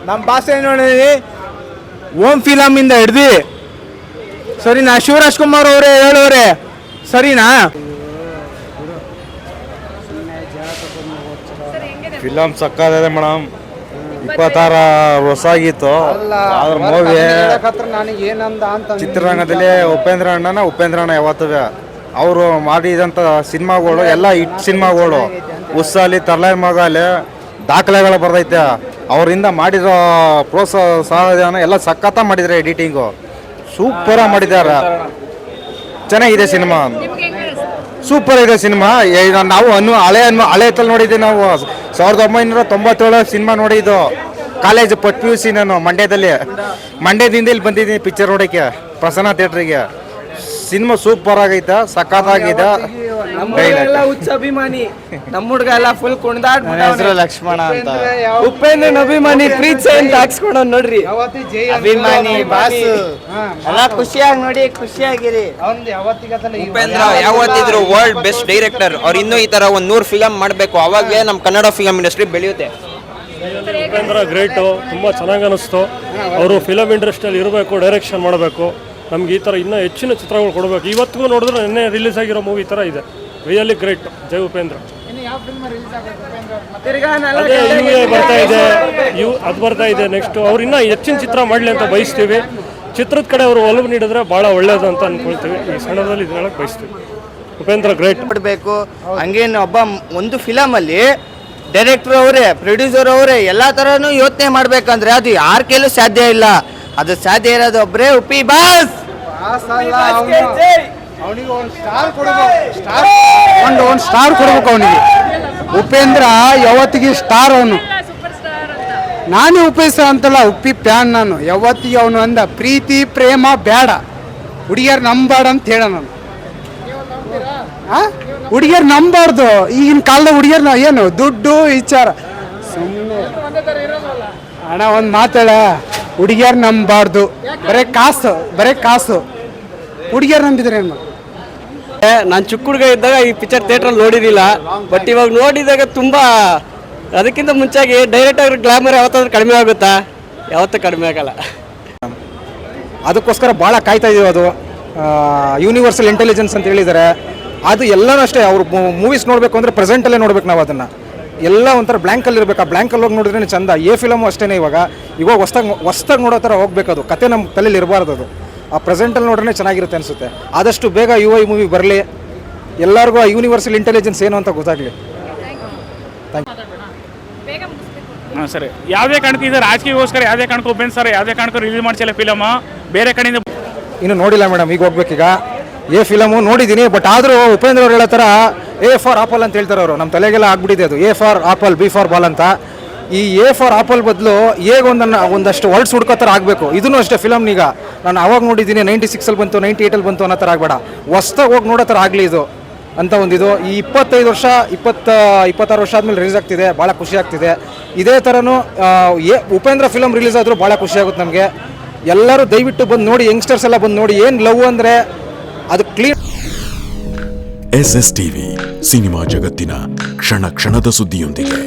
ನಮ್ಮ ಭಾಷೆ ನೋಡಿದ್ವಿ ಓಮ್ ಫಿಲಮಿಂದ ಹಿಡ್ದು ಸರಿನಾ, ಶಿವರಾಜ್ ಕುಮಾರ್ ಅವರೇ ಹೇಳೋರೆ ಸರಿನಾ. Film ಸಕ್ಕತ್ತಿದೆ madam. 26 ವರ್ಷ ಆಗಿತ್ತು ಅದ್ರ ಮೂವಿ. ಚಿತ್ರರಂಗದಲ್ಲಿ ಉಪೇಂದ್ರ ಅಣ್ಣ ಯಾವತ್ತೂ ಅವರು ಮಾಡಿದಂಥ ಸಿನಿಮಾಗಳು ಎಲ್ಲ ಹಿಟ್ ಸಿನಿಮಾಗಳು. ಉಸ್ಸಾಲಿ ತರ್ಲೆ ಮಗಾಲಿ ದಾಖಲೆಗಳು ಬರ್ತೈತೆ. ಅವರಿಂದ ಮಾಡಿರೋ ಪ್ರೋತ್ಸಾಹ ಎಲ್ಲ ಸಖತ್ತ ಮಾಡಿದ್ದಾರೆ. ಎಡಿಟಿಂಗು ಸೂಪರಾಗಿ ಮಾಡಿದ್ದಾರೆ. ಚೆನ್ನಾಗಿದೆ ಸಿನಿಮಾ, ಸೂಪರ್ ಇದೆ ಸಿನಿಮಾ. ನಾವು ಹಳೆ ತಲ್ಲಿ ನೋಡಿದ್ದೀವಿ. ನಾವು 1997 ಸಿನಿಮಾ ನೋಡಿದ್ದು. ಕಾಲೇಜ್ PUC ನಾನು ಮಂಡ್ಯದಿಂದ ಇಲ್ಲಿ ಬಂದಿದ್ದೀನಿ ಪಿಕ್ಚರ್ ನೋಡೋಕ್ಕೆ ಪ್ರಸನ್ನ ಥಿಯೇಟ್ರಿಗೆ. ಸಿನಿಮಾ ಸೂಪರ್ ಆಗೈತೆ, ಸಖತ್ತಾಗಿದೆ. ಹುಚ್ಚ ಅಭಿಮಾನಿ ನಮ್ಮ ಹುಡುಗ ಎಲ್ಲ ಫುಲ್ ಕುಣಿದಾಡ್. ಹೆಸರು ಲಕ್ಷ್ಮಣ ಅಂತ. ಉಪೇಂದ್ರನ್ ಅಭಿಮಾನಿ ಪ್ರೀತಿ ಅಂತ ಹಾಕ್ಸ್ಕೊಂಡ್ ನೋಡ್ರಿ. ಅಭಿಮಾನಿ ಬಾಸ್ ಎಲ್ಲ ಖುಷಿಯಾಗಿ ನೋಡಿ, ಖುಷಿಯಾಗಿರಿ. ಉಪೇಂದ್ರ ಯಾವತ್ತಿದ್ರು ವರ್ಲ್ಡ್ ಬೆಸ್ಟ್ ಡೈರೆಕ್ಟರ್. ಅವ್ರು ಇನ್ನೂ ಈ ತರ 100 ಫಿಲಂ ಮಾಡಬೇಕು, ಅವಾಗಲೇ ನಮ್ಮ ಕನ್ನಡ ಫಿಲಂ ಇಂಡಸ್ಟ್ರಿ ಬೆಳೆಯುತ್ತೆ. ಉಪೇಂದ್ರ ಗ್ರೇಟು, ತುಂಬ ಚೆನ್ನಾಗಿ ಅನಿಸ್ತು. ಅವರು ಫಿಲಮ್ ಇಂಡಸ್ಟ್ರಿಯಲ್ಲಿ ಇರಬೇಕು, ಡೈರೆಕ್ಷನ್ ಮಾಡಬೇಕು. ನಮ್ಗೆ ಈ ಥರ ಇನ್ನೂ ಹೆಚ್ಚಿನ ಚಿತ್ರಗಳು ಕೊಡಬೇಕು. ಇವತ್ತಿಗೂ ನೋಡಿದ್ರೆ ನಿನ್ನೆ ರಿಲೀಸ್ ಆಗಿರೋ ಮೂವಿ ಈ ಥರ ಇದೆ. Really great. ಜೈ ಉಪೇಂದ್ರ. ಅದೇ ಬರ್ತಾ ಇದೆ, ಅದು ಬರ್ತಾ ಇದೆ. ನೆಕ್ಸ್ಟ್ ಅವ್ರು ಇನ್ನೂ ಹೆಚ್ಚಿನ ಚಿತ್ರ ಮಾಡಲಿ ಅಂತ ಬಯಸ್ತೀವಿ. ಚಿತ್ರದ ಕಡೆ ಅವರು ಒಲವು ನೀಡಿದ್ರೆ ಭಾಳ ಒಳ್ಳೇದು ಅಂತ ಅಂದ್ಕೊಳ್ತೀವಿ. ಈ ಸಣ್ಣದಲ್ಲಿ ಇದು ಹೇಳಕ್ಕೆ ಬಯಸ್ತೀವಿ. ಉಪೇಂದ್ರ ಗ್ರೇಟ್. ಮಾಡಬೇಕು ಹಂಗೇನು ಒಂದು ಫಿಲಮಲ್ಲಿ ಡೈರೆಕ್ಟರ್ ಅವರೇ, ಪ್ರೊಡ್ಯೂಸರ್ ಅವರೇ ಎಲ್ಲ ಥರನೂ ಯೋಚನೆ ಮಾಡಬೇಕಂದ್ರೆ ಅದು ಯಾರ ಕೈಲೂ ಸಾಧ್ಯ ಇಲ್ಲ. ಅದು ಸಾಧ್ಯ ಇರೋದು ಒಬ್ಬರೇ ಉಪ್ಪಿ ಬಾಸ್. ಅವನಿಗೆ ಒಂದು ಸ್ಟಾರ್ ಕೊಡ್ಬೇಕು ಅವನಿಗೆ. ಉಪೇಂದ್ರ ಯಾವತ್ತಿಗೆ ಸ್ಟಾರ್. ಅವನು ನಾನೇ ಉಪೇಂದ್ರ ಅಂತಲ್ಲ, ಉಪ್ಪಿ ಪ್ಯಾನ್ ನಾನು. ಯಾವತ್ತಿಗೆ ಅವನು ಅಂದ ಪ್ರೀತಿ ಪ್ರೇಮ ಬೇಡ, ಹುಡುಗಿಯರು ನಂಬಾಡ ಅಂತ ಹೇಳ. ನಾನು ಹುಡುಗಿಯರು ನಂಬಾರ್ದು. ಈಗಿನ ಕಾಲದ ಹುಡುಗಿಯರ್ನ ಏನು ದುಡ್ಡು ವಿಚಾರ ಸುಮ್ಮನೆ. ಅಣ್ಣ ಒಂದು ಮಾತಾಡ, ಹುಡುಗಿಯರು ನಂಬಾರ್ದು. ಬರೇ ಕಾಸು ಹುಡುಗಿಯರು ನಂಬಿದ್ರೆ ಏನು? ನಾನು ಚಿಕ್ಕ ಹುಡುಗ ಇದ್ದಾಗ ಈ ಪಿಕ್ಚರ್ ಥಿಯೇಟ್ರಲ್ಲಿ ನೋಡಿರಲಿಲ್ಲ. ಬಟ್ ಇವಾಗ ನೋಡಿದಾಗ ತುಂಬ, ಅದಕ್ಕಿಂತ ಮುಂಚಾಗಿ ಡೈರೆಕ್ಟರ್ ಗ್ಲಾಮರ್ ಯಾವತ್ತಾದ್ರೂ ಕಡಿಮೆ ಆಗುತ್ತಾ? ಯಾವತ್ತೂ ಕಡಿಮೆ ಆಗಲ್ಲ. ಅದಕ್ಕೋಸ್ಕರ ಭಾಳ ಕಾಯ್ತಾ ಇದೀವಿ. ಅದು ಯೂನಿವರ್ಸಲ್ ಇಂಟೆಲಿಜೆನ್ಸ್ ಅಂತ ಹೇಳಿದ್ದಾರೆ. ಅದು ಎಲ್ಲನೂ ಅಷ್ಟೇ. ಅವರು ಮೂವೀಸ್ ನೋಡಬೇಕು ಅಂದರೆ ಪ್ರೆಸೆಂಟಲ್ಲೇ ನೋಡ್ಬೇಕು ನಾವು. ಅದನ್ನು ಎಲ್ಲ ಒಂಥರ ಬ್ಲ್ಯಾಂಕಲ್ಲಿ ಇರಬೇಕು. ಆ ಬ್ಲ್ಯಾಂಕಲ್ಲಿ ಹೋಗಿ ನೋಡಿದ್ರೆ ಚಂದ. ಫಿಲಮು ಅಷ್ಟೇ. ಇವಾಗ ಹೊಸ್ದಾಗಿ ನೋಡೋ ಥರ ಹೋಗಬೇಕು. ಅದು ಕತೆ ನಮ್ಮ ತಲೆಯಲ್ಲಿ ಇರಬಾರ್ದು. ಅದು ಆ ಪ್ರೆಸೆಂಟಲ್ಲಿ ನೋಡ್ರೆ ಚೆನ್ನಾಗಿರುತ್ತೆ ಅನಿಸುತ್ತೆ. ಆದಷ್ಟು ಬೇಗ ಮೂವಿ ಬರಲಿ, ಎಲ್ಲರಿಗೂ ಆ ಯೂನಿವರ್ಸಲ್ ಇಂಟೆಲಿಜೆನ್ಸ್ ಏನು ಅಂತ ಗೊತ್ತಾಗಲಿ. ಹಾಂ ಸರಿ. ಯಾವುದೇ ಕಾರಣಕ್ಕೂ ಇದು ರಾಜಕೀಯಗೋಸ್ಕರ ಯಾವುದೇ ಕಾರಣಕ್ಕೂ ಉಪೇಂದ್ರ ಸರ್ ಯಾವುದೇ ಕಾರಣಕ್ಕೂ ರಿಲೀಸ್ ಮಾಡ್ಸಿಲ್ಲ ಫಿಲಮ್. ಬೇರೆ ಕಡೆಯಿಂದ ಇನ್ನೂ ನೋಡಿಲ್ಲ ಮೇಡಮ್. ಈಗ ಹೋಗ್ಬೇಕೀಗ. ಫಿಲಮು ನೋಡಿದ್ದೀನಿ. ಬಟ್ ಆದರೂ ಉಪೇಂದ್ರ ಅವ್ರು ಹೇಳೋ ಥರ A ಫಾರ್ ಆಪಲ್ ಅಂತ ಹೇಳ್ತಾರೆ ಅವರು. ನಮ್ಮ ತಲೆಗೆಲ್ಲ ಆಗ್ಬಿಟ್ಟಿದೆ ಅದು. A for apple, B for ball ಅಂತ. ಈ A ಫಾರ್ ಆಪಲ್ ಬದಲು ಒಂದಷ್ಟು ವರ್ಡ್ಸ್ ಹುಡ್ಕೋ ಥರ ಆಗಬೇಕು. ಇದೂ ಅಷ್ಟೇ ಫಿಲಮ್ನೀಗ. ನಾನು ಅವಾಗ ನೋಡಿದ್ದೀನಿ 96 ಬಂತು, 98 ಬಂತು ಅನ್ನೋ ಥರ ಆಗಬೇಡ. ಹೊಸ್ದಾಗಿ ಹೋಗಿ ನೋಡೋ ಥರ ಆಗಲಿ ಇದು ಅಂತ ಒಂದಿದು. ಈ 26 ವರ್ಷ ಆದಮೇಲೆ ರಿಲೀಸ್ ಆಗ್ತಿದೆ. ಭಾಳ ಖುಷಿ ಆಗ್ತಿದೆ. ಇದೇ ಥರನೂ ಉಪೇಂದ್ರ ಫಿಲಮ್ ರಿಲೀಸ್ ಆದರೂ ಭಾಳ ಖುಷಿ ಆಗುತ್ತೆ ನಮಗೆ. ಎಲ್ಲರೂ ದಯವಿಟ್ಟು ಬಂದು ನೋಡಿ, ಯಂಗ್ಸ್ಟರ್ಸ್ ಎಲ್ಲ ಬಂದು ನೋಡಿ. ಏನು ಲವ್ ಅಂದರೆ ಅದು ಕ್ಲೀನ್. SSTV ಸಿನಿಮಾ ಜಗತ್ತಿನ ಕ್ಷಣ ಕ್ಷಣದ ಸುದ್ದಿಯೊಂದಿಗೆ.